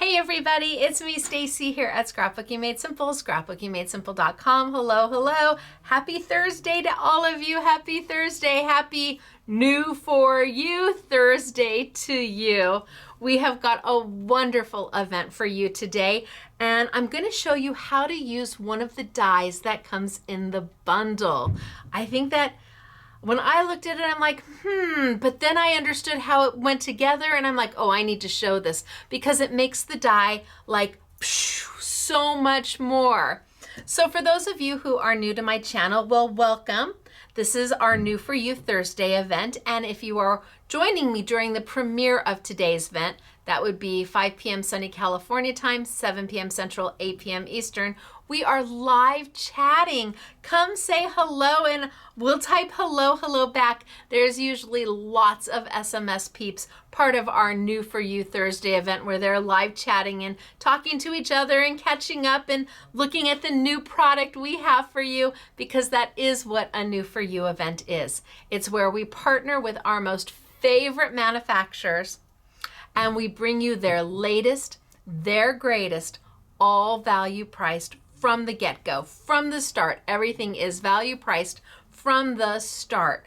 Hey everybody, it's me Stacy here at Scrapbooking Made Simple, scrapbookingmadesimple.com. Hello, hello. Happy Thursday to all of you. Happy Thursday. Happy New For You Thursday to you. We have got a wonderful event for you today, and I'm going to show you how to use one of the dies that comes in the bundle. I think that when I looked at it, I'm like, but then I understood how it went together and I'm like, oh, I need to show this because it makes the die like so much more. So for those of you who are new to my channel, well, welcome. This is our New For You Thursday event. And if you are joining me during the premiere of today's event, that would be 5 p.m. sunny California time, 7 p.m. Central, 8 p.m. Eastern. We are live chatting. Come say hello and we'll type hello, hello back. There's usually lots of SMS peeps, part of our New For You Thursday event where they're live chatting and talking to each other and catching up and looking at the new product we have for you, because that is what a New For You event is. It's where we partner with our most favorite manufacturers and we bring you their latest, their greatest, all value priced from the get-go, from the start. Everything is value priced from the start.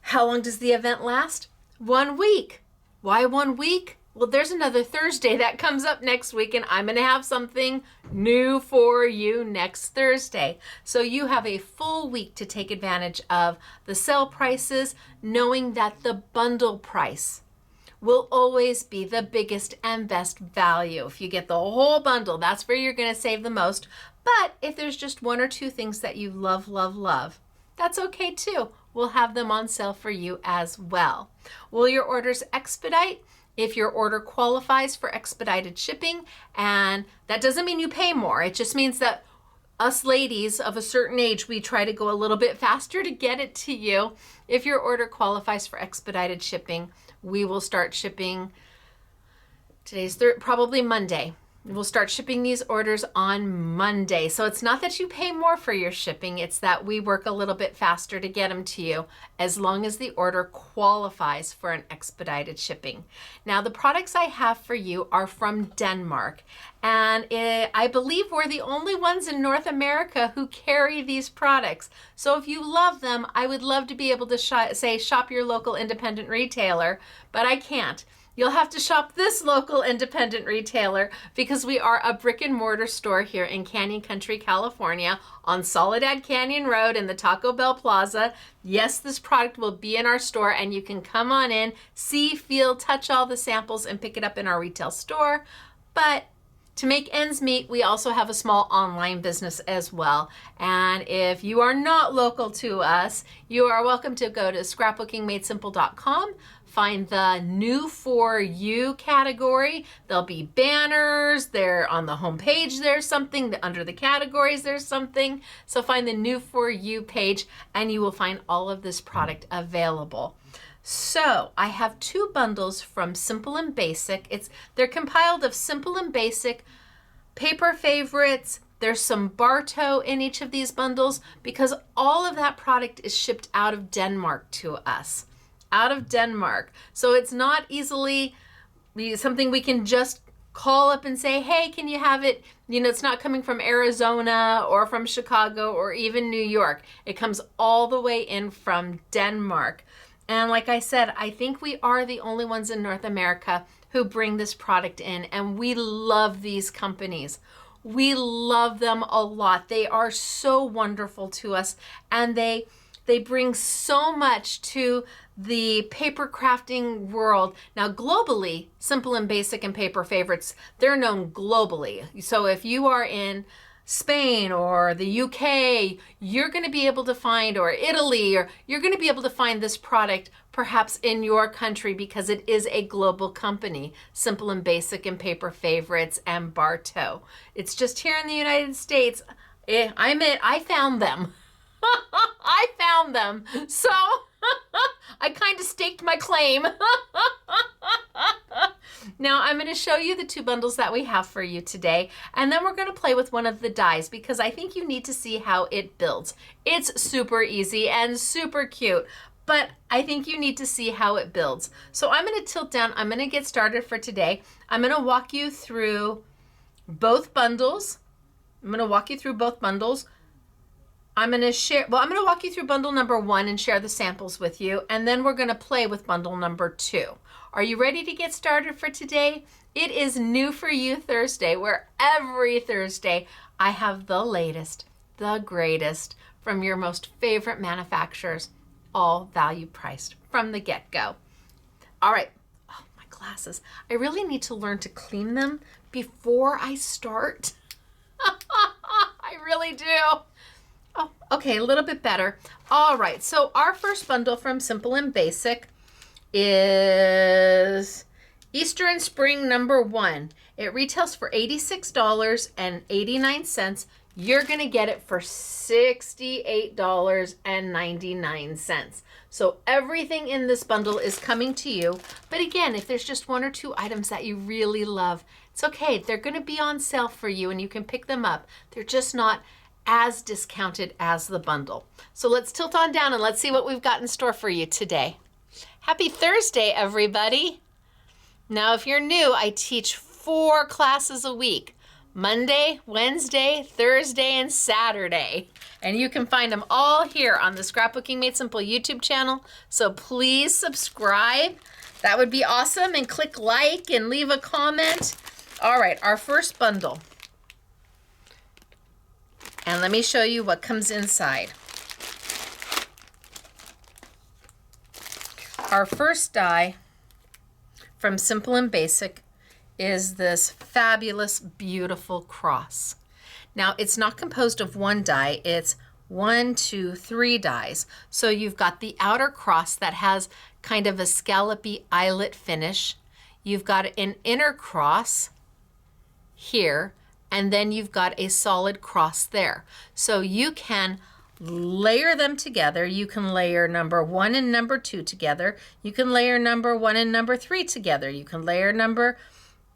How long does the event last? 1 week. Why 1 week? Well, there's another Thursday that comes up next week, and I'm going to have something new for you next Thursday. So you have a full week to take advantage of the sale prices, knowing that the bundle price will always be the biggest and best value. If you get the whole bundle, that's where you're going to save the most. But if there's just one or two things that you love, that's okay too. We'll have them on sale for you as well. Will your orders expedite? If your order qualifies for expedited shipping, and that doesn't mean you pay more. It just means that us ladies of a certain age, we try to go a little bit faster to get it to you. If your order qualifies for expedited shipping, we will start shipping. Today's probably Monday. We'll start shipping these orders on Monday. So it's not that you pay more for your shipping, it's that we work a little bit faster to get them to you as long as the order qualifies for an expedited shipping. Now, the products I have for you are from Denmark, and I believe we're the only ones in North America who carry these products. So if you love them, I would love to be able to say shop your local independent retailer, but I can't. You'll have to shop this local independent retailer because we are a brick and mortar store here in Canyon Country, California on Soledad Canyon Road in the Taco Bell Plaza. Yes, this product will be in our store and you can come on in, see, feel, touch all the samples and pick it up in our retail store. But to make ends meet, we also have a small online business as well. And if you are not local to us, you are welcome to go to scrapbookingmadesimple.com, find the New For You category. There'll be banners there on the home page. There's something under the categories. There's something. So find the New For You page and you will find all of this product available. So I have two bundles from Simple and Basic. They're compiled of Simple and Basic, paper favorites. There's some Bartow in each of these bundles because all of that product is shipped out of Denmark to us. Out of Denmark. So it's not easily something we can just call up and say, hey, can you have it? You know, it's not coming from Arizona or from Chicago or even New York. It comes all the way in from Denmark. And like I said, I think we are the only ones in North America who bring this product in, and we love these companies. We love them a lot. They are so wonderful to us, and they bring so much to the paper crafting world. Now, globally, Simple and Basic and Paper Favorites, they're known globally. So if you are in Spain or the UK, you're going to be able to find, or Italy, or you're going to be able to find this product perhaps in your country because it is a global company, Simple and Basic and Paper Favorites and Bartow. It's just here in the United States. I found them. I found them. So I kind of staked my claim. Now I'm going to show you the two bundles that we have for you today, and then we're going to play with one of the dies because I think you need to see how it builds. It's super easy and super cute, but I think you need to see how it builds. So I'm going to tilt down. I'm going to get started for today. I'm going to walk you through both bundles. I'm going to walk you through both bundles. I'm going to walk you through bundle number 1 and share the samples with you. And then we're going to play with bundle number 2. Are you ready to get started for today? It is New For You Thursday, where every Thursday I have the latest, the greatest from your most favorite manufacturers, all value priced from the get-go. All right. Oh, my glasses. I really need to learn to clean them before I start. I really do. Oh, okay, a little bit better. All right, so our first bundle from Simple and Basic is Easter and Spring number 1. It retails for $86.89. You're going to get it for $68.99. So everything in this bundle is coming to you. But again, if there's just 1 or 2 items that you really love, it's okay. They're going to be on sale for you and you can pick them up. They're just not as discounted as the bundle. So let's tilt on down and let's see what we've got in store for you today. Happy Thursday, everybody. Now, if you're new, I teach 4 classes a week, Monday, Wednesday, Thursday, and Saturday. And you can find them all here on the Scrapbooking Made Simple YouTube channel. So please subscribe. That would be awesome. And click like and leave a comment. All right, our first bundle. And let me show you what comes inside. Our first die from Simple and Basic is this fabulous, beautiful cross. Now, it's not composed of 1 die. It's 1, 2, 3 dies. So you've got the outer cross that has kind of a scallopy eyelet finish. You've got an inner cross here, and then you've got a solid cross there. So you can layer them together. You can layer number 1 and number 2 together. You can layer number 1 and number 3 together. You can layer number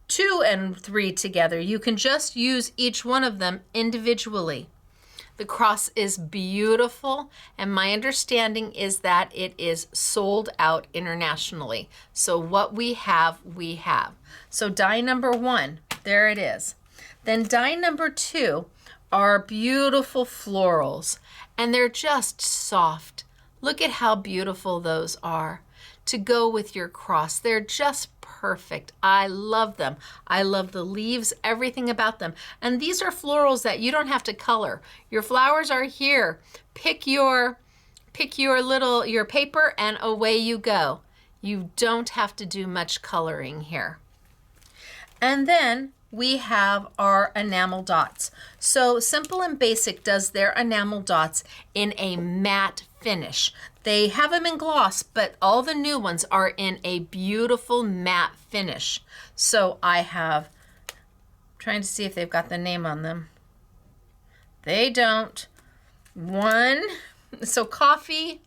2 and 3 together. You can just use each one of them individually. The cross is beautiful, and my understanding is that it is sold out internationally. So what we have, we have. So die number 1, there it is. Then die number 2 are beautiful florals, and they're just soft. Look at how beautiful those are to go with your cross. They're just perfect. I love them. I love the leaves, everything about them. And these are florals that you don't have to color. Your flowers are here. Pick your paper and away you go. You don't have to do much coloring here. And then we have our enamel dots. So Simple and Basic does their enamel dots in a matte finish. They have them in gloss, but all the new ones are in a beautiful matte finish. So I have, trying to see if they've got the name on them. They don't. 1, so coffee,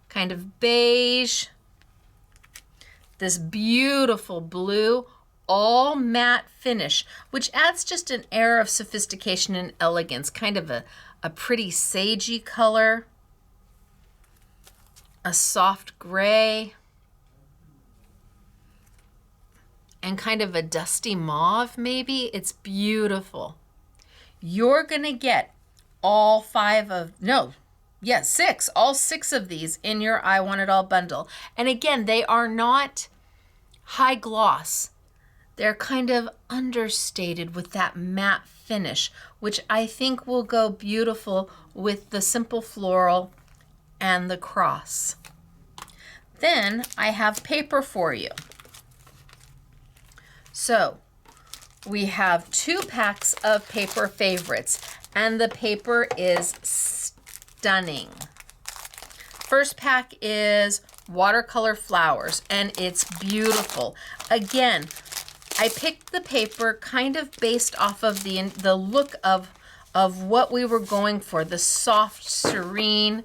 kind of beige, this beautiful blue, all matte finish, which adds just an air of sophistication and elegance, kind of a pretty sagey color, a soft gray, and kind of a dusty mauve maybe. It's beautiful. You're gonna get all 6, all 6 of these in your I Want It All bundle. And again, they are not high gloss. They're kind of understated with that matte finish, which I think will go beautiful with the simple floral and the cross. Then I have paper for you. So we have 2 packs of paper favorites, and the paper is stunning. First pack is watercolor flowers, and it's beautiful. Again, I picked the paper kind of based off of the look of what we were going for, the soft, serene.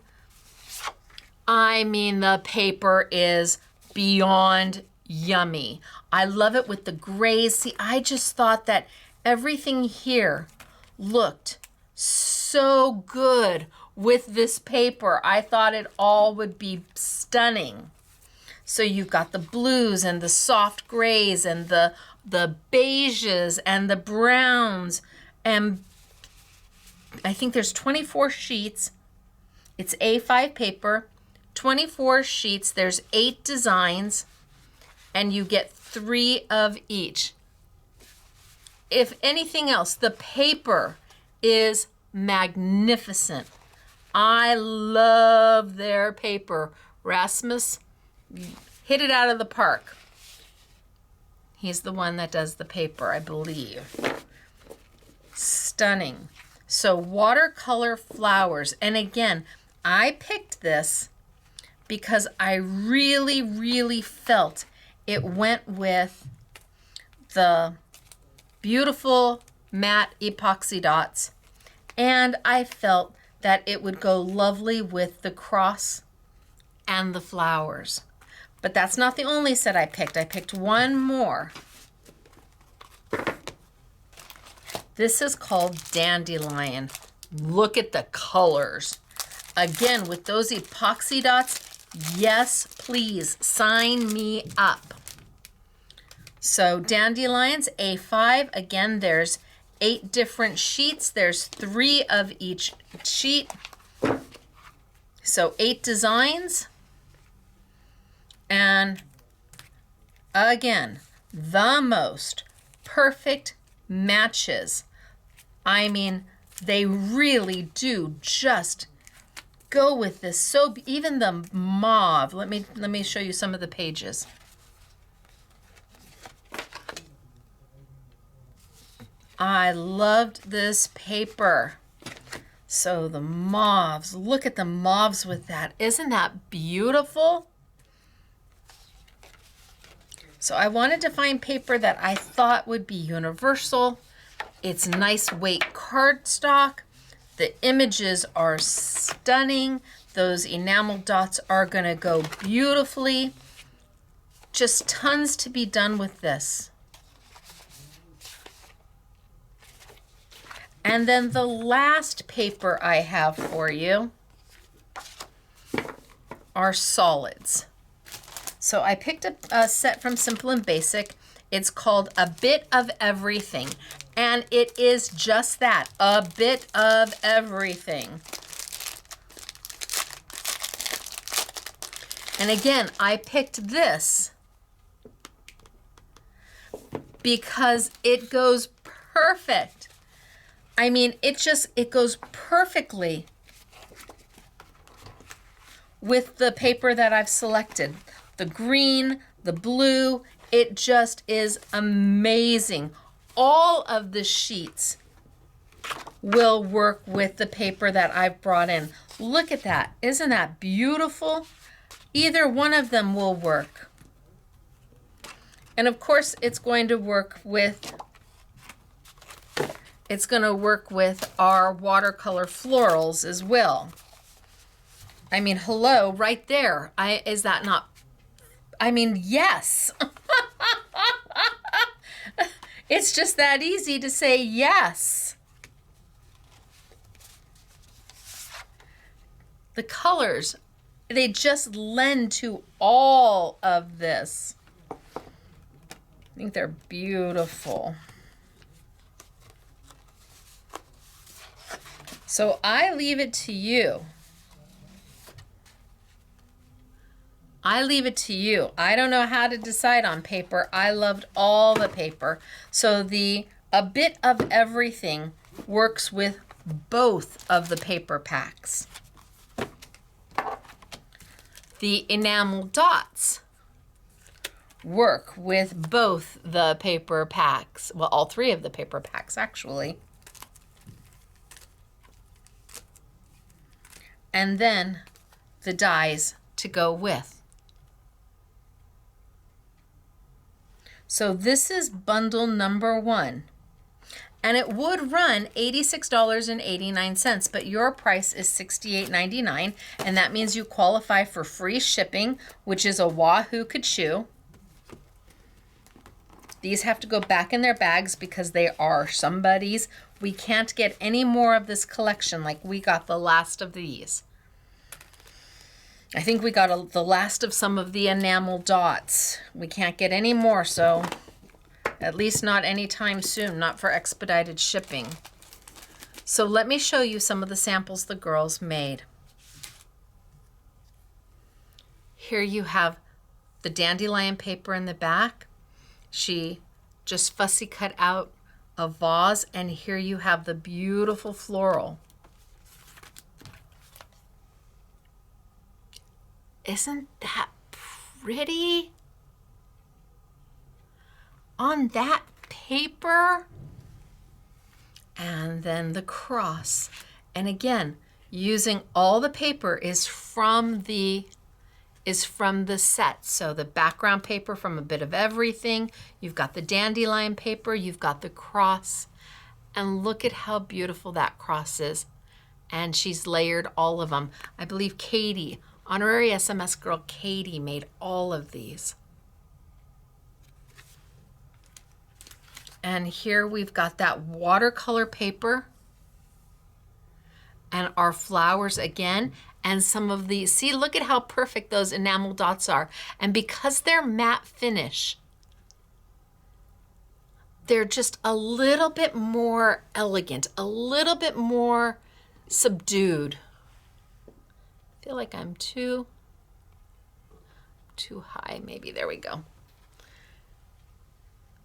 I mean, the paper is beyond yummy. I love it with the grays. See, I just thought that everything here looked so good with this paper. I thought it all would be stunning. So you've got the blues and the soft grays and the beiges and the browns, and I think there's 24 sheets. It's A5 paper, 24 sheets. There's 8 designs, and you get 3 of each. If anything else, the paper is magnificent. I love their paper. Rasmus hit it out of the park. He's the one that does the paper, I believe. Stunning. So watercolor flowers. And again, I picked this because I really, really felt it went with the beautiful matte epoxy dots. And I felt that it would go lovely with the cross and the flowers. But that's not the only set I picked. I picked one more. This is called Dandelion. Look at the colors. Again, with those epoxy dots, yes, please, sign me up. So Dandelions, A5. Again, there's 8 different sheets. There's 3 of each sheet. So 8 designs. And again, the most perfect matches. I mean, they really do just go with this. So even the mauve, let me show you some of the pages. I loved this paper. So the mauves, look at the mauves with that. Isn't that beautiful? So I wanted to find paper that I thought would be universal. It's nice weight cardstock. The images are stunning. Those enamel dots are gonna go beautifully. Just tons to be done with this. And then the last paper I have for you are solids. So I picked up a set from Simple and Basic. It's called A Bit of Everything. And it is just that, a bit of everything. And again, I picked this because it goes perfect. I mean, it goes perfectly with the paper that I've selected. The green, the blue, it just is amazing. All of the sheets will work with the paper that I've brought in. Look at that. Isn't that beautiful? Either one of them will work. And of course, it's going to work with our watercolor florals as well. I mean, hello, right there. Is that not? I mean, yes. It's just that easy to say yes. The colors, they just lend to all of this. I think they're beautiful. So I leave it to you. I leave it to you. I don't know how to decide on paper. I loved all the paper. So A Bit of Everything works with both of the paper packs. The enamel dots work with both the paper packs. Well, all 3 of the paper packs, actually. And then the dies to go with. So this is bundle number 1. And it would run $86.89, but your price is $68.99, and that means you qualify for free shipping, which is a Wahoo Kachoo. These have to go back in their bags because they are somebody's. We can't get any more of this collection. Like, we got the last of these. I think we got the last of some of the enamel dots. We can't get any more, so at least not anytime soon, not for expedited shipping. So let me show you some of the samples the girls made. Here you have the dandelion paper in the back. She just fussy cut out a vase, and here you have the beautiful floral. Isn't that pretty? On that paper. And then the cross. And again, using all the paper is from the set. So the background paper from A Bit of Everything, you've got the dandelion paper, you've got the cross, and look at how beautiful that cross is. And she's layered all of them. I believe Katie, honorary SMS girl Katie, made all of these. And here we've got that watercolor paper and our flowers again. And some of these, see, look at how perfect those enamel dots are. And because they're matte finish, they're just a little bit more elegant, a little bit more subdued. I feel like I'm too high, maybe. There we go.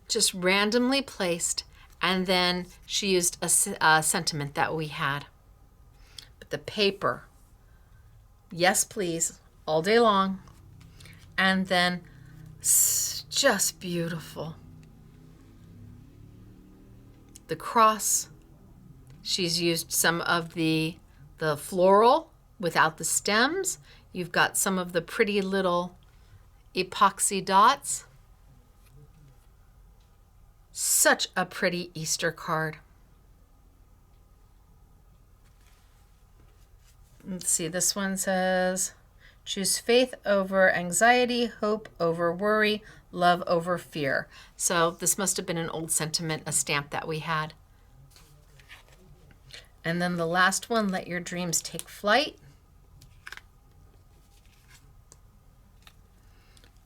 Just randomly placed, and then she used a sentiment that we had. But the paper, yes please, all day long, and then just beautiful. The cross, she's used some of the floral without the stems. You've got some of the pretty little epoxy dots. Such a pretty Easter card. Let's see, this one says, choose faith over anxiety, hope over worry, love over fear. So this must have been an old sentiment, a stamp that we had. And then the last one, let your dreams take flight.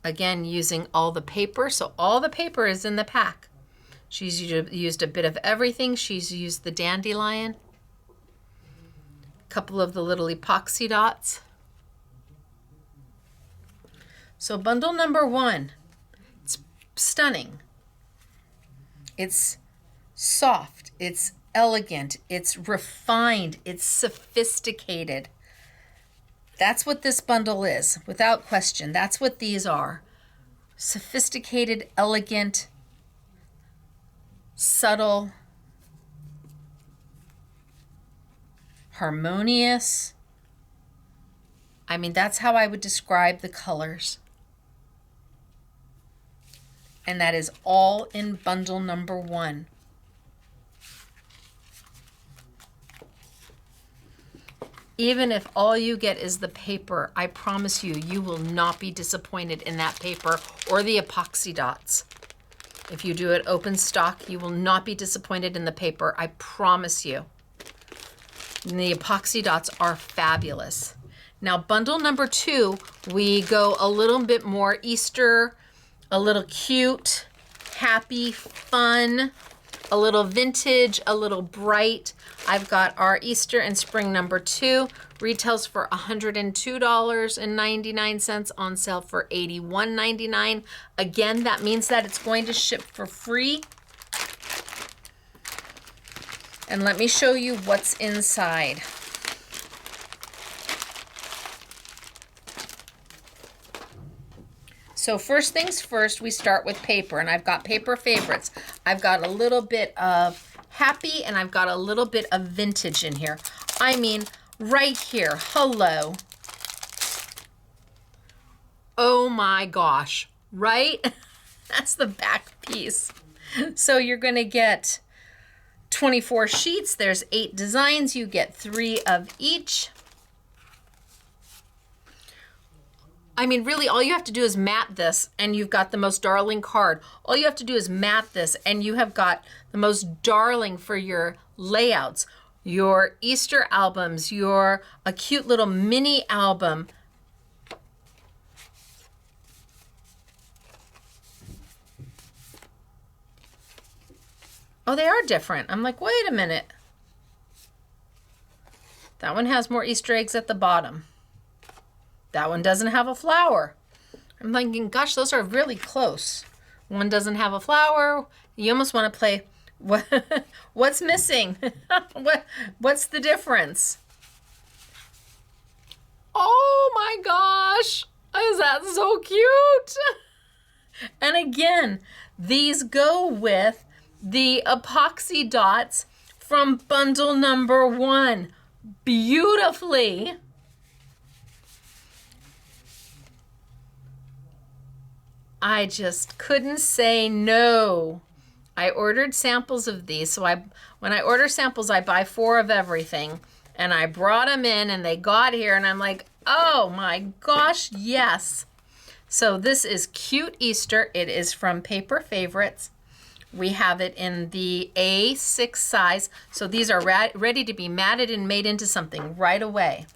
Again, using all the paper. So all the paper is in the pack. She's used A Bit of Everything. She's used the dandelion. A couple of the little epoxy dots. So bundle number 1, it's stunning. It's soft, it's elegant, it's refined, it's sophisticated. That's what this bundle is, without question. That's what these are. Sophisticated, elegant, subtle, harmonious. I mean, that's how I would describe the colors. And that is all in bundle number 1. Even if all you get is the paper, I promise you, you will not be disappointed in that paper or the epoxy dots. If you do it open stock, you will not be disappointed in the paper, I promise you. And the epoxy dots are fabulous. Now, bundle number 2, we go a little bit more Easter, a little cute, happy, fun, a little vintage, a little bright. I've got our Easter and spring number 2, retails for $102.99, on sale for $81.99. Again, that means that it's going to ship for free. And let me show you what's inside. So first things first, we start with paper, and I've got paper favorites. I've got a little bit of happy, and I've got a little bit of vintage in here. I mean, right here, hello. Oh my gosh, right? That's the back piece. So you're gonna get 24 sheets, there's 8 designs, you get 3 of each. I mean, really, all you have to do is mat this and you've got the most darling card. All you have to do is mat this and you have got the most darling for your layouts, your Easter albums, a cute little mini album. Oh, they are different. I'm like, wait a minute. That one has more Easter eggs at the bottom. That one doesn't have a flower. I'm thinking, gosh, those are really close. One doesn't have a flower. You almost want to play, what's missing? What's the difference? Oh my gosh, is that so cute? And again, these go with the epoxy dots from bundle number 1. Beautifully. I just couldn't say no. I ordered samples of these. So when I order samples, I buy 4 of everything. And I brought them in and they got here and I'm like, oh my gosh, yes. So this is Cute Easter. It is from Paper Favorites. We have it in the A6 size. So these are ready to be matted and made into something right away.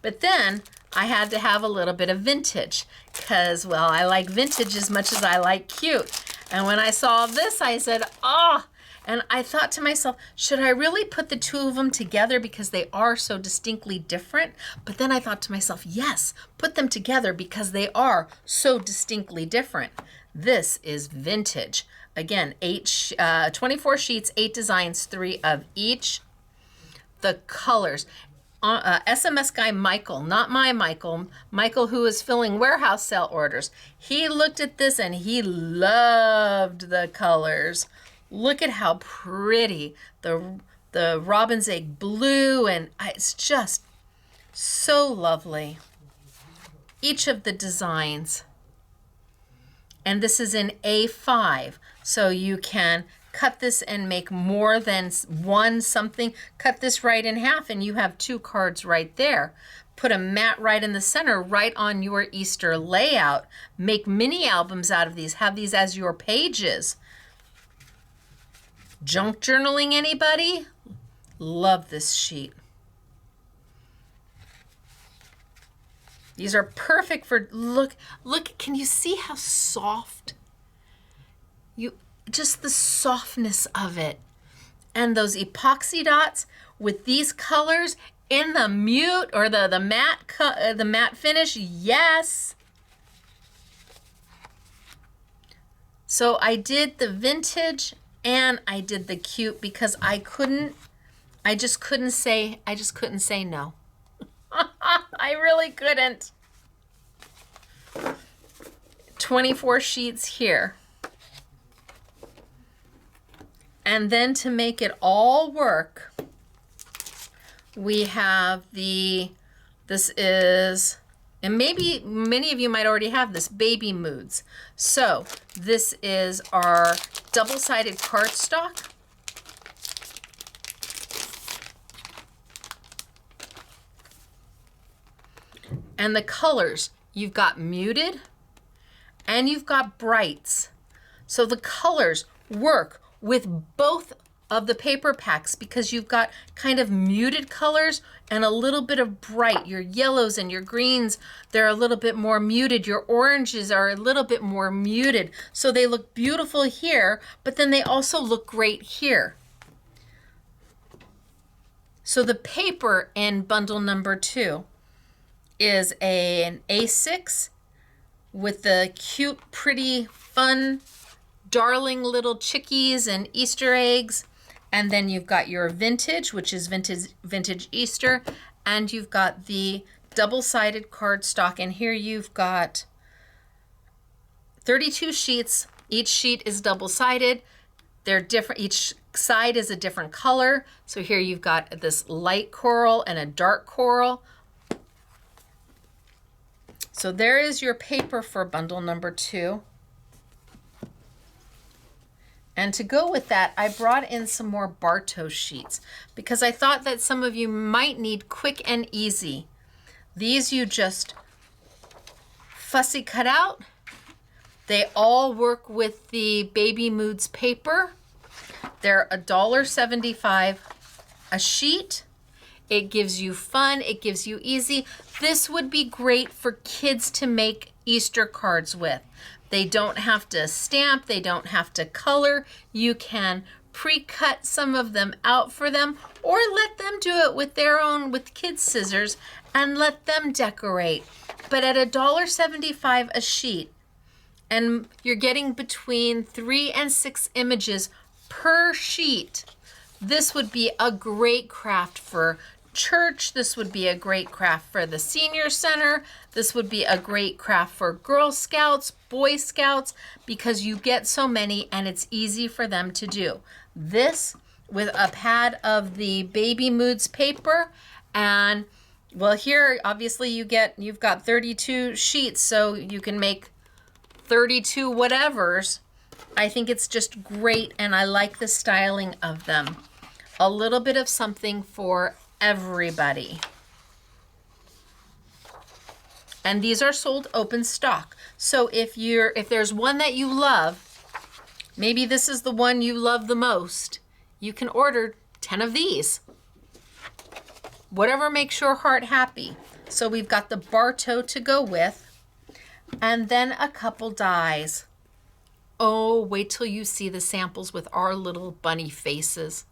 But then I had to have a little bit of vintage because, well, I like vintage as much as I like cute. And when I saw this, I said, oh, and I thought to myself, should I really put the 2 of them together because they are so distinctly different? But then I thought to myself, yes, put them together because they are so distinctly different. This is vintage. Again, 24 sheets, 8 designs, 3 of each. The colors. SMS guy Michael, not my Michael, Michael who is filling warehouse sale orders. He looked at this and he loved the colors. Look at how pretty the robin's egg blue, and it's just so lovely. Each of the designs. And this is in A5, so you can cut this and make more than one something. Cut this right in half and you have 2 cards right there. Put a mat right in the center, right on your Easter layout. Make mini albums out of these. Have these as your pages. Junk journaling, anybody? Love this sheet. These are perfect for, look, can you see how soft? Just the softness of it. And those epoxy dots with these colors in the mute or the matte finish, yes. So I did the vintage and I did the cute because I just couldn't say no. I really couldn't. 24 sheets here. And then to make it all work, we have this is, and maybe many of you might already have this, Baby Moods. So this is our double-sided cardstock. And the colors, you've got muted and you've got brights. So the colors work with both of the paper packs because you've got kind of muted colors and a little bit of bright. Your yellows and your greens, they're a little bit more muted. Your oranges are a little bit more muted. So they look beautiful here, but then they also look great here. So the paper in bundle number 2 is an A6 with the cute, pretty, fun, darling little chickies and Easter eggs. And then you've got your vintage, which is vintage Easter. And you've got the double-sided cardstock. And here you've got 32 sheets. Each sheet is double-sided. They're different. Each side is a different color. So here you've got this light coral and a dark coral. So there is your paper for bundle number 2. And to go with that, I brought in some more Bartos sheets because I thought that some of you might need quick and easy. These you just fussy cutout. They all work with the Baby Moods paper. They're $1.75 a sheet. It gives you fun, it gives you easy. This would be great for kids to make Easter cards with. They don't have to stamp, they don't have to color. You can pre-cut some of them out for them, or let them do it with their own, with kids' scissors, and let them decorate. But at $1.75 a sheet, and you're getting between 3 and 6 images per sheet, this would be a great craft for church. This would be a great craft for the senior center. This would be a great craft for Girl Scouts, Boy Scouts, because you get so many and it's easy for them to do. This with a pad of the Baby Moods paper, and well, here obviously you've got 32 sheets, so you can make 32 whatevers. I think it's just great, and I like the styling of them. A little bit of something for everybody. And these are sold open stock. So if there's one that you love, maybe this is the one you love the most, you can order 10 of these. Whatever makes your heart happy. So we've got the Bartow to go with, and then a couple dies. Oh, wait till you see the samples with our little bunny faces.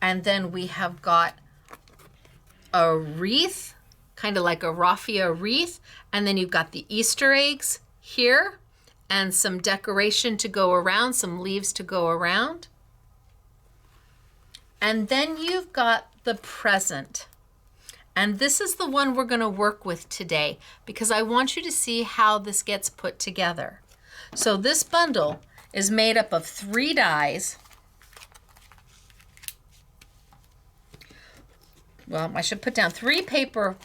And then we have got a wreath, kind of like a raffia wreath. And then you've got the Easter eggs here and some decoration to go around, some leaves to go around. And then you've got the present. And this is the one we're going to work with today because I want you to see how this gets put together. So this bundle is made up of 3 dies. Well, I should put down 3 paper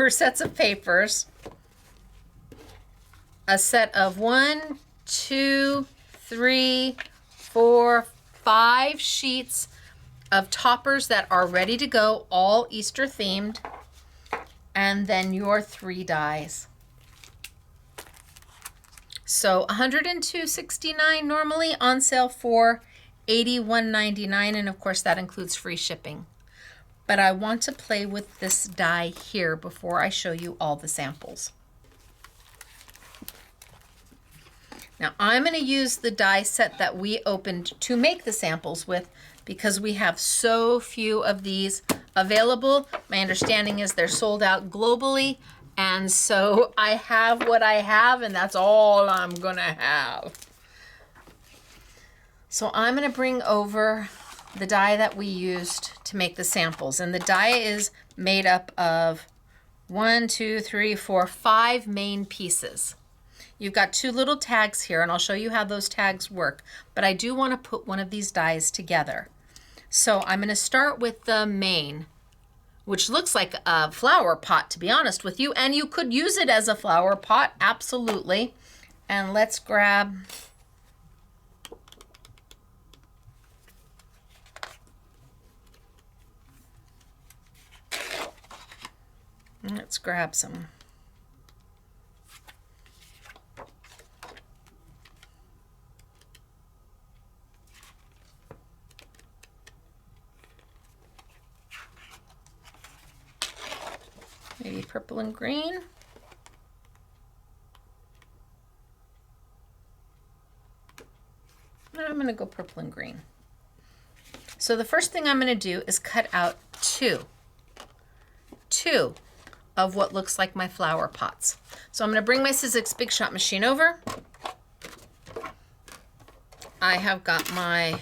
sets of papers. A set of 1, 2, 3, 4, 5 sheets of toppers that are ready to go, all Easter themed, and then your 3 dies. So $102.69 normally, on sale for $81.99, and of course that includes free shipping. But I want to play with this die here before I show you all the samples. Now I'm going to use the die set that we opened to make the samples with because we have so few of these available. My understanding is they're sold out globally, and so I have what I have, and that's all I'm going to have. So I'm going to bring over the die that we used to make the samples, and the die is made up of 1, 2, 3, 4, 5 main pieces. You've got 2 little tags here, and I'll show you how those tags work, but I do want to put one of these dies together. So I'm going to start with the main, which looks like a flower pot, to be honest with you, and you could use it as a flower pot, absolutely. And let's grab some. Maybe purple and green. I'm going to go purple and green. So the first thing I'm going to do is cut out two of what looks like my flower pots. So I'm going to bring my Sizzix Big Shot machine over. I have got my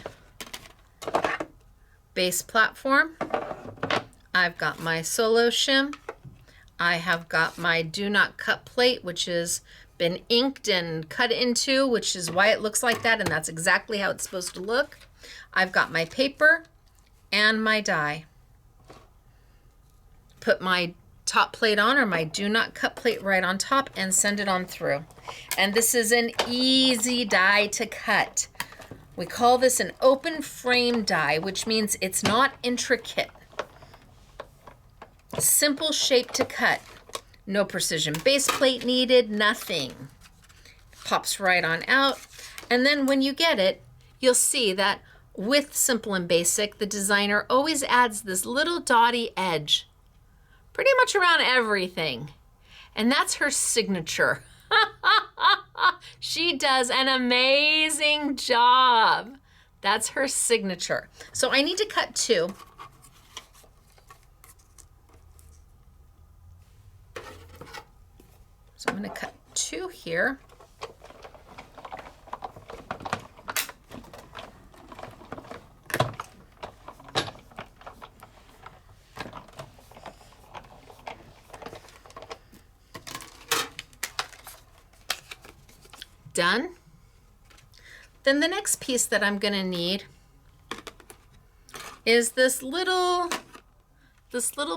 base platform. I've got my solo shim. I have got my do not cut plate, which has been inked and cut into, which is why it looks like that, and that's exactly how it's supposed to look. I've got my paper and my die. Put my top plate on, or my do not cut plate, right on top and send it on through. And this is an easy die to cut. We call this an open frame die, which means it's not intricate. Simple shape to cut. No precision base plate needed, nothing. Pops right on out. And then when you get it, you'll see that with Simple and Basic, the designer always adds this little dotty edge pretty much around everything. And that's her signature. She does an amazing job. That's her signature. So I need to cut 2. So I'm going to cut 2 here. Done. Then the next piece that I'm going to need is this little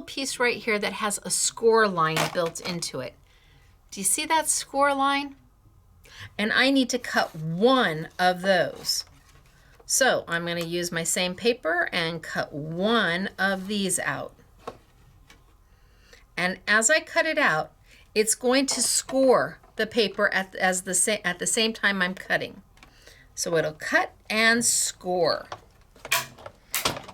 piece right here that has a score line built into it. Do you see that score line? And I need to cut 1 of those. So I'm going to use my same paper and cut 1 of these out. And as I cut it out, it's going to score the paper at the same time I'm cutting. So it'll cut and score.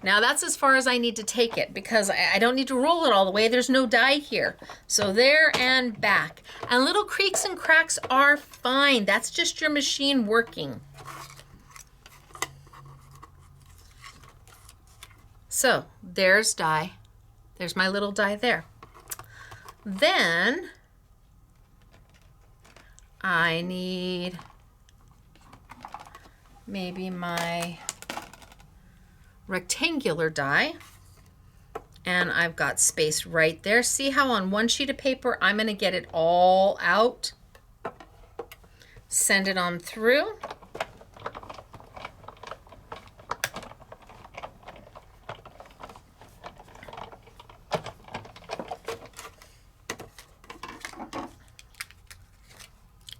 Now that's as far as I need to take it because I don't need to roll it all the way. There's no die here. So there and back. And little creaks and cracks are fine. That's just your machine working. So there's die. There's my little die there. Then I need maybe my rectangular die, and I've got space right there. See how on one sheet of paper I'm going to get it all out, send it on through.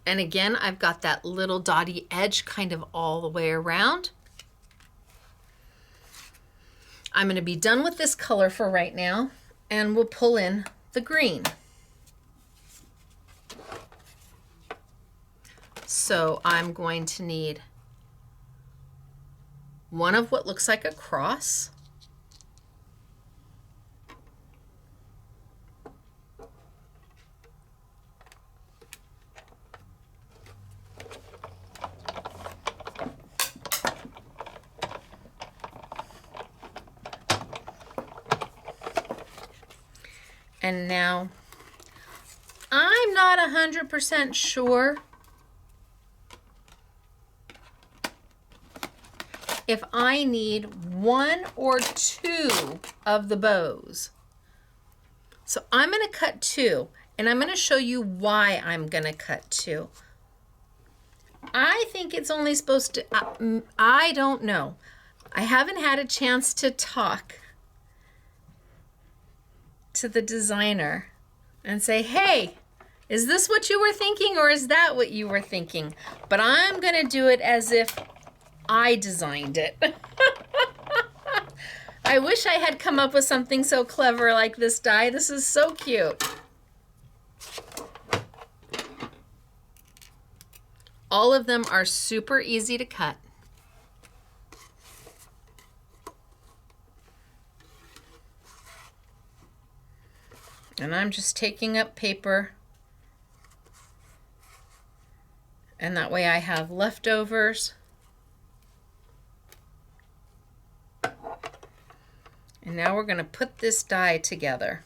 And again, I've got that little dotty edge kind of all the way around. I'm going to be done with this color for right now, and we'll pull in the green. So I'm going to need 1 of what looks like a cross. And now, I'm not 100% sure if I need 1 or 2 of the bows. So I'm going to cut 2, and I'm going to show you why I'm going to cut 2. I think it's only supposed to, I don't know. I haven't had a chance to talk to the designer and say, hey, is this what you were thinking or is that what you were thinking? But I'm going to do it as if I designed it. I wish I had come up with something so clever like this die. This is so cute. All of them are super easy to cut. And I'm just taking up paper, and that way I have leftovers. And now we're going to put this die together.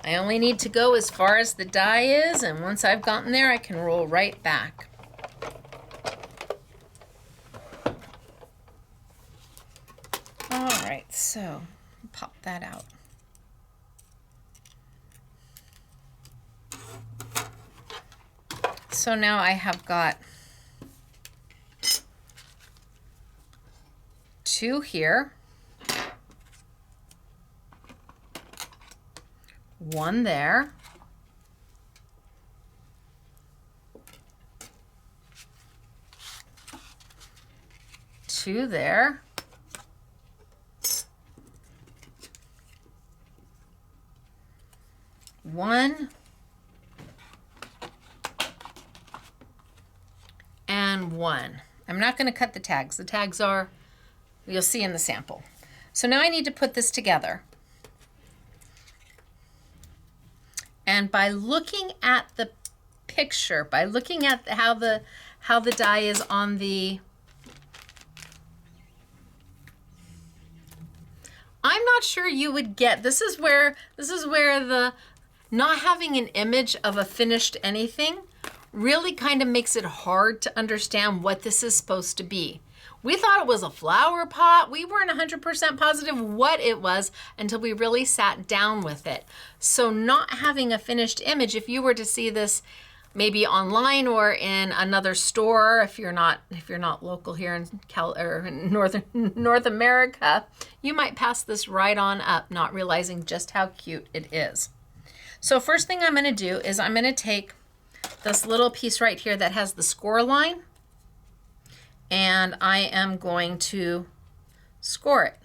I only need to go as far as the die is, and once I've gotten there, I can roll right back. All right, so pop that out. So now I have got 2 here, 1 there, 2 there, 1 and 1. I'm not going to cut the tags. The tags are, you'll see in the sample. So now I need to put this together. And by looking at the picture, by looking at how the die is on the, I'm not sure you would get, this is where the not having an image of a finished anything really kind of makes it hard to understand what this is supposed to be. We thought it was a flower pot. We weren't 100% positive what it was until we really sat down with it. So not having a finished image, if you were to see this maybe online or in another store, if you're not local here in North America, you might pass this right on up, not realizing just how cute it is. So first thing I'm going to do is I'm going to take this little piece right here that has the score line, and I am going to score it.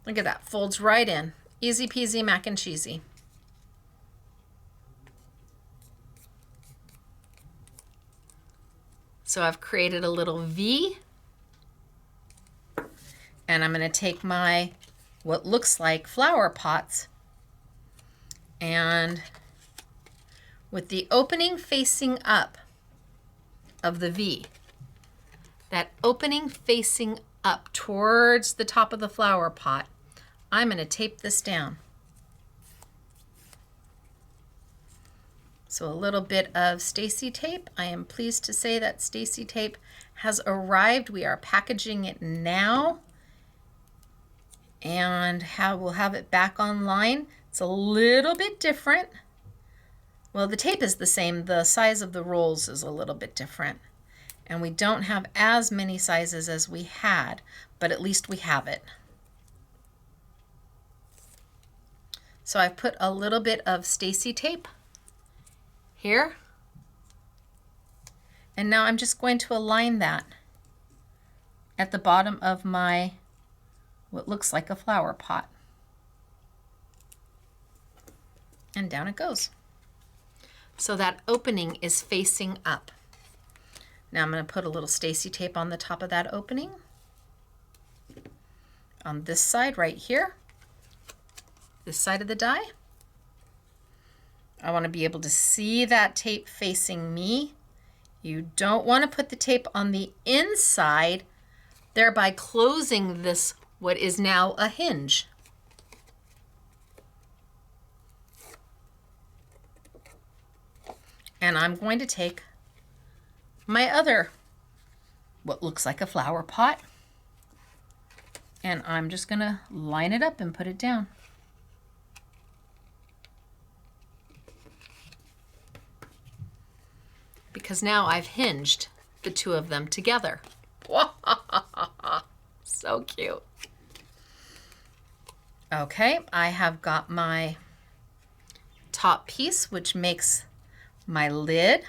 Look at that, folds right in. Easy peasy mac and cheesy. So I've created a little V, and I'm going to take my what looks like flower pots, and with the opening facing up of the V, that opening facing up towards the top of the flower pot, I'm going to tape this down. So a little bit of Stacy tape. I am pleased to say that Stacy tape has arrived. We are packaging it now, and we'll have it back online. It's a little bit different. Well, the tape is the same. The size of the rolls is a little bit different. And we don't have as many sizes as we had, but at least we have it. So I've put a little bit of Stacy tape here. And now I'm just going to align that at the bottom of my, what looks like a flower pot. And down it goes. So that opening is facing up. Now I'm going to put a little Stacy tape on the top of that opening. On this side right here, this side of the die. I want to be able to see that tape facing me. You don't want to put the tape on the inside, thereby closing this, what is now a hinge. And I'm going to take my other, what looks like a flower pot, and I'm just going to line it up and put it down. Because now I've hinged the two of them together. So cute. Okay, I have got my top piece, which makes my lid.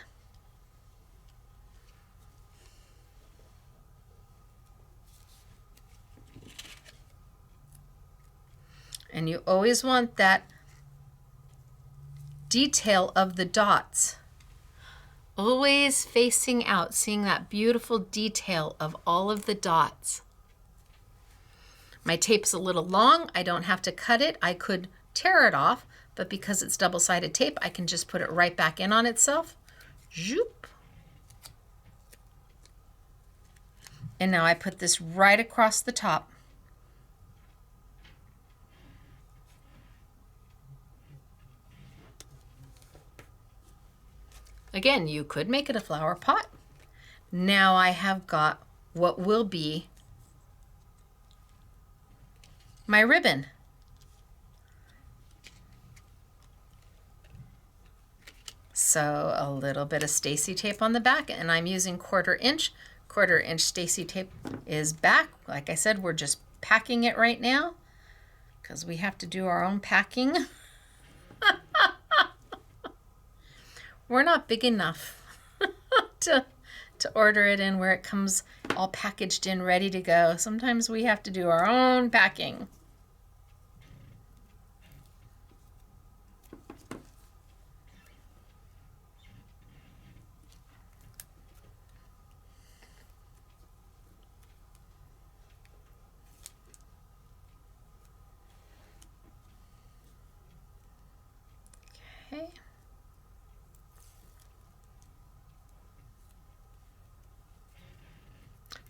And you always want that detail of the dots always facing out, seeing that beautiful detail of all of the dots. My tape's a little long. I don't have to cut it. I could tear it off, but because it's double-sided tape, I can just put it right back in on itself. Zoop. And now I put this right across the top. Again, you could make it a flower pot. Now I have got what will be my ribbon. So a little bit of Stacy tape on the back, and I'm using 1/4 inch. 1/4 inch Stacy tape is back. Like I said, we're just packing it right now because we have to do our own packing. We're not big enough to order it in where it comes all packaged in, ready to go. Sometimes we have to do our own packing.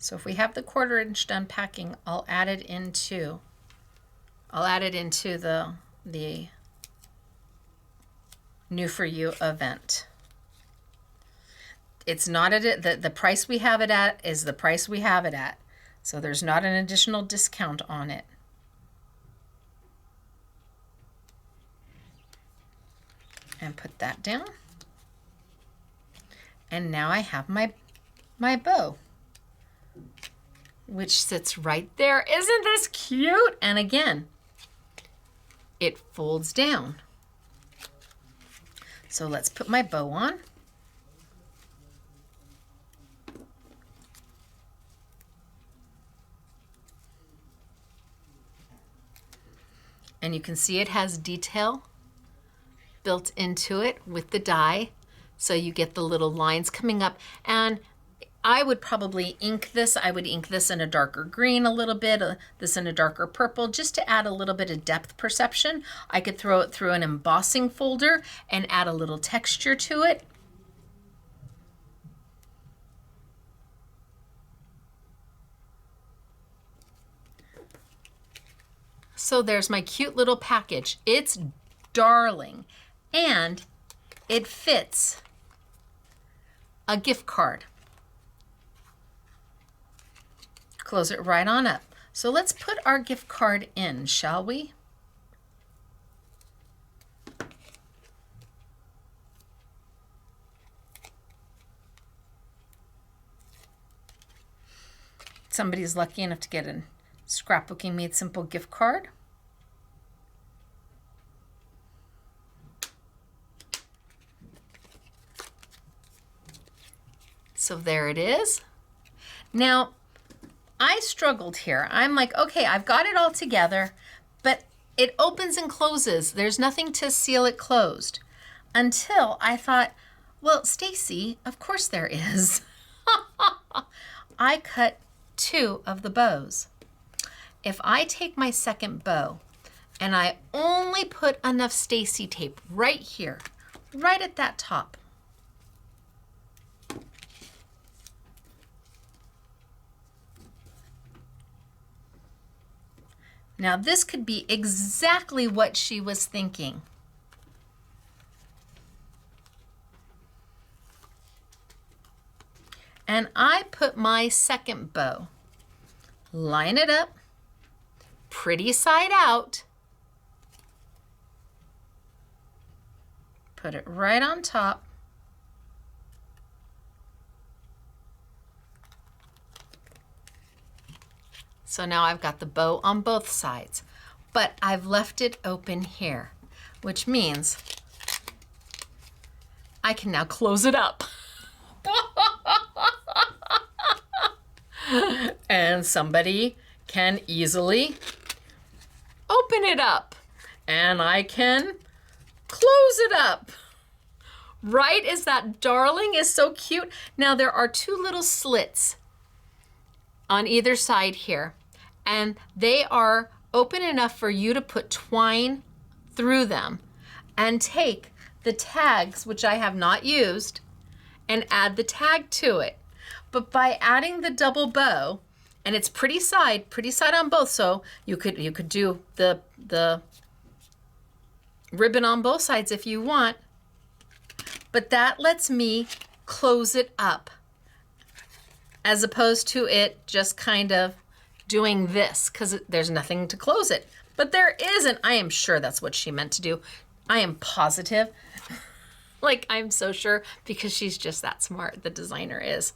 So if we have the 1/4 inch done packing, I'll add it into the New For You event. It's not at the price we have it at is the price we have it at. So there's not an additional discount on it. And put that down. And now I have my bow, which sits right there. Isn't this cute? And again, it folds down. So let's put my bow on. And you can see it has detail built into it with the die. So you get the little lines coming up. And I would probably ink this. I would ink this in a darker green a little bit, this in a darker purple, just to add a little bit of depth perception. I could throw it through an embossing folder and add a little texture to it. So there's my cute little package. It's darling, and it fits a gift card. Close it right on up. So let's put our gift card in, shall we? Somebody's lucky enough to get a Scrapbooking Made Simple gift card. So there it is. Now, I struggled here. I'm like, okay, I've got it all together, but it opens and closes. There's nothing to seal it closed. Until I thought, well, Stacy, of course there is. I cut 2 of the bows. If I take my second bow and I only put enough Stacy tape right here, right at that top, now this could be exactly what she was thinking. And I put my second bow, line it up, pretty side out, put it right on top, so now I've got the bow on both sides, but I've left it open here, which means I can now close it up. And somebody can easily open it up, and I can close it up. Right? Is that darling? Is so cute. Now there are 2 little slits on either side here, and they are open enough for you to put twine through them and take the tags, which I have not used, and add the tag to it. But by adding the double bow, and it's pretty side on both, so you could do the ribbon on both sides if you want, but that lets me close it up as opposed to it just kind of doing this, because there's nothing to close it. But there isn't. I am sure that's what she meant to do. I am positive. Like, I'm so sure, because she's just that smart. The designer is.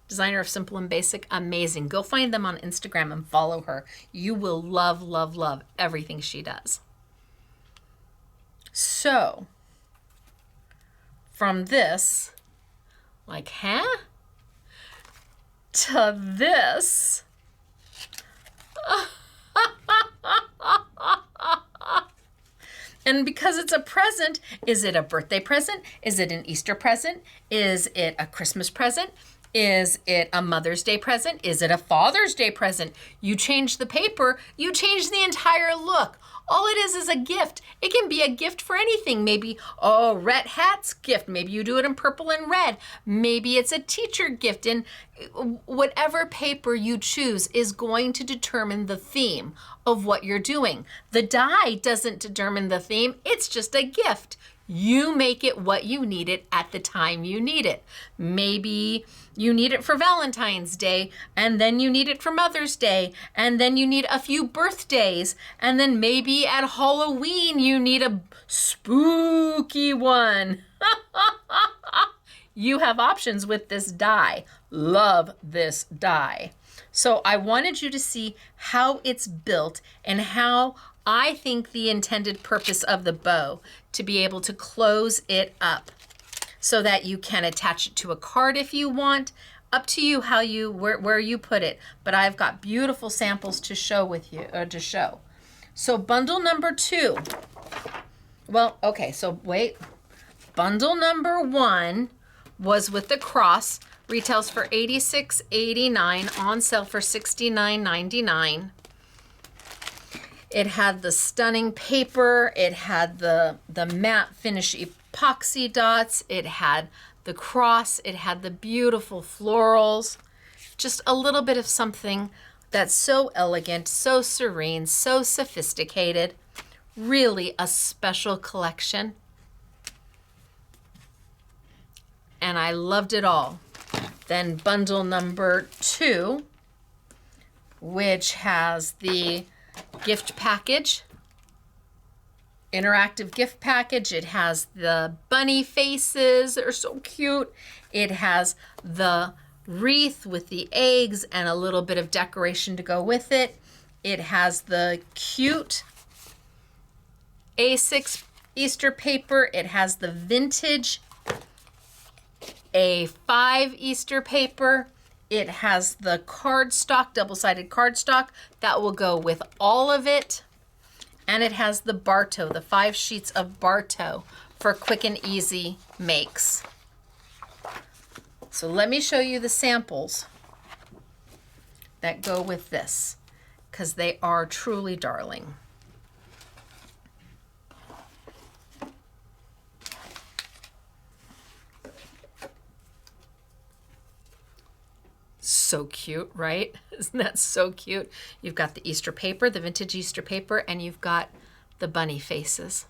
Designer of Simple and Basic, amazing. Go find them on Instagram and follow her. You will love, love, love everything she does. So, from this, like, huh? To this. And because it's a present, is it a birthday present? Is it an Easter present? Is it a Christmas present? Is it a Mother's Day present? Is it a Father's Day present? You change the paper, you change the entire look. All it is a gift. It can be a gift for anything. Maybe, oh, red hat's gift. Maybe you do it in purple and red. Maybe it's a teacher gift. And whatever paper you choose is going to determine the theme of what you're doing. The die doesn't determine the theme. It's just a gift. You make it what you need it at the time you need it. Maybe you need it for Valentine's Day, and then you need it for Mother's Day, and then you need a few birthdays, and then maybe at Halloween you need a spooky one. You have options with this die. Love this die. So I wanted you to see how it's built and how I think the intended purpose of the bow to be able to close it up so that you can attach it to a card if you want. Up to you how you where you put it, but I've got beautiful samples to show with you to show. So bundle number 2. Well, okay, so wait. Bundle number 1 was with the cross, retails for $86.89, on sale for $69.99. It had the stunning paper, it had the matte finish epoxy dots, it had the cross, it had the beautiful florals, just a little bit of something that's so elegant, so serene, so sophisticated, really a special collection. And I loved it all. Then bundle number 2, which has the gift package, interactive gift package. It has the bunny faces, they're so cute. It has the wreath with the eggs and a little bit of decoration to go with it. It has the cute A6 Easter paper. It has the vintage A5 Easter paper. It has the cardstock, double-sided cardstock that will go with all of it. And it has the Bartow, the 5 sheets of Bartow for quick and easy makes. So let me show you the samples that go with this, because they are truly darling. So cute, right? Isn't that so cute? You've got the Easter paper, the vintage Easter paper, and you've got the bunny faces.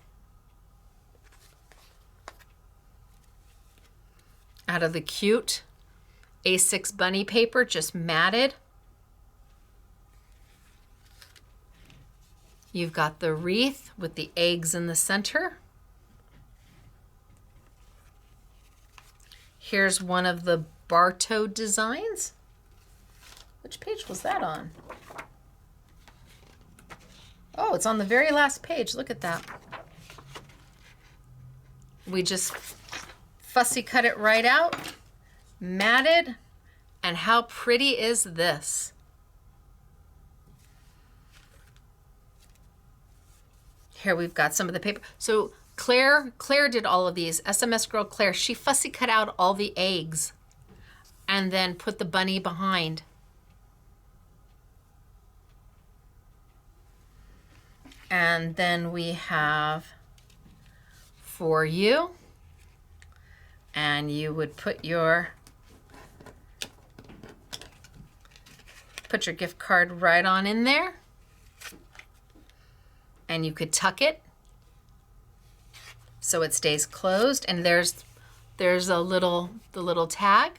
Out of the cute A6 bunny paper, just matted. You've got the wreath with the eggs in the center. Here's one of the Bartow designs. Which page was that on? Oh, it's on the very last page. Look at that. We just fussy cut it right out, matted, and how pretty is this? Here we've got some of the paper. So Claire did all of these. SMS girl Claire, she fussy cut out all the eggs and then put the bunny behind. And then we have for you, and you would put your gift card right on in there, and you could tuck it so it stays closed. And there's the little tag.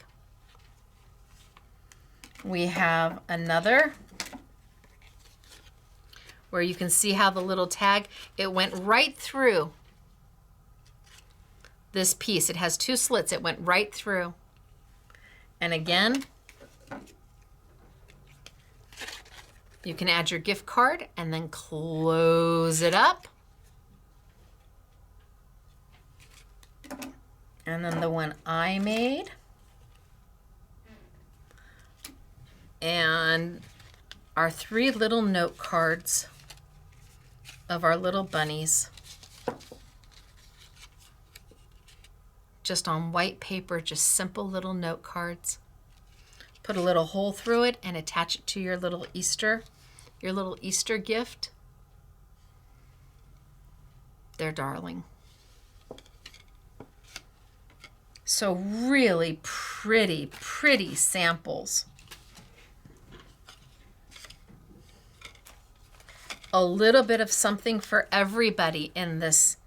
We have another where you can see how the little tag, it went right through this piece. It has 2 slits. It went right through. And again, you can add your gift card and then close it up. And then the one I made. And our 3 little note cards of our little bunnies, just on white paper, just simple little note cards. Put a little hole through it and attach it to your little Easter gift. there, darling. So really pretty, pretty samples. A little bit of something for everybody in this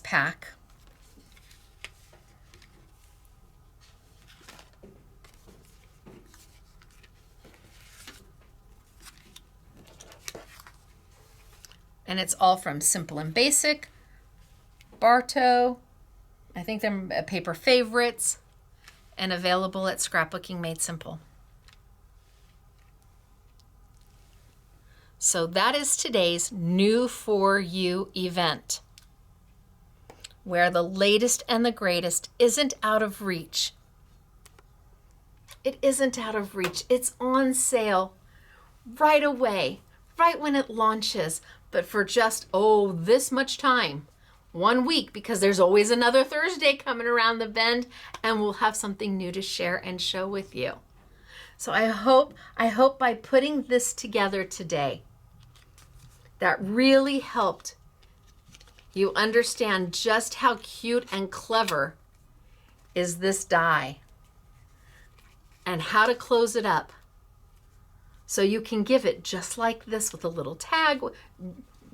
pack. And it's all from Simple and Basic, Bartow, I think they're Paper Favorites, and available at Scrapbooking Made Simple. So that is today's New For You event, where the latest and the greatest isn't out of reach. It isn't out of reach. It's on sale right away, right when it launches, but for just, this much time. 1 week, because there's always another Thursday coming around the bend, and we'll have something new to share and show with you. So I hope by putting this together today, that really helped you understand just how cute and clever is this die, and how to close it up so you can give it just like this with a little tag,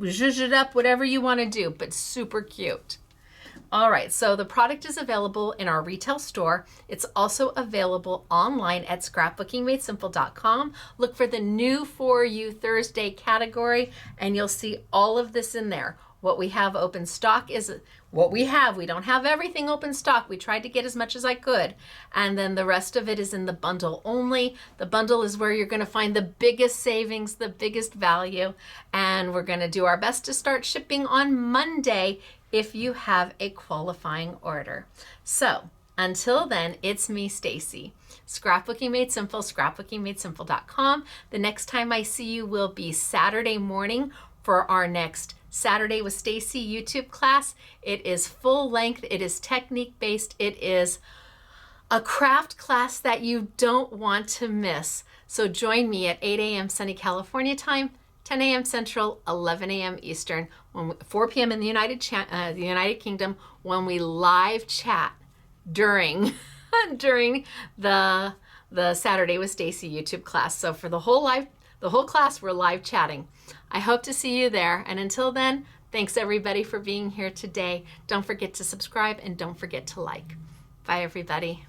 zhuzh it up, whatever you want to do, but super cute. All right, so the product is available in our retail store. It's also available online at scrapbookingmadesimple.com. Look for the New For You Thursday category, and you'll see all of this in there. What we have open stock is what we have. We don't have everything open stock. We tried to get as much as I could. And then the rest of it is in the bundle only. The bundle is where you're going to find the biggest savings, the biggest value. And we're going to do our best to start shipping on Monday if you have a qualifying order. So until then, it's me, Stacy. Scrapbooking Made Simple, scrapbookingmadesimple.com. The next time I see you will be Saturday morning for our next Saturday with Stacy YouTube class. It is full length, it is technique based, it is a craft class that you don't want to miss. So join me at 8 a.m. sunny California time, 10 a.m. Central, 11 a.m. Eastern, 4 p.m. in the United Kingdom, when we live chat during the Saturday with Stacy YouTube class. So for the whole class, we're live chatting. I hope to see you there. And until then, thanks everybody for being here today. Don't forget to subscribe and don't forget to like. Bye, everybody.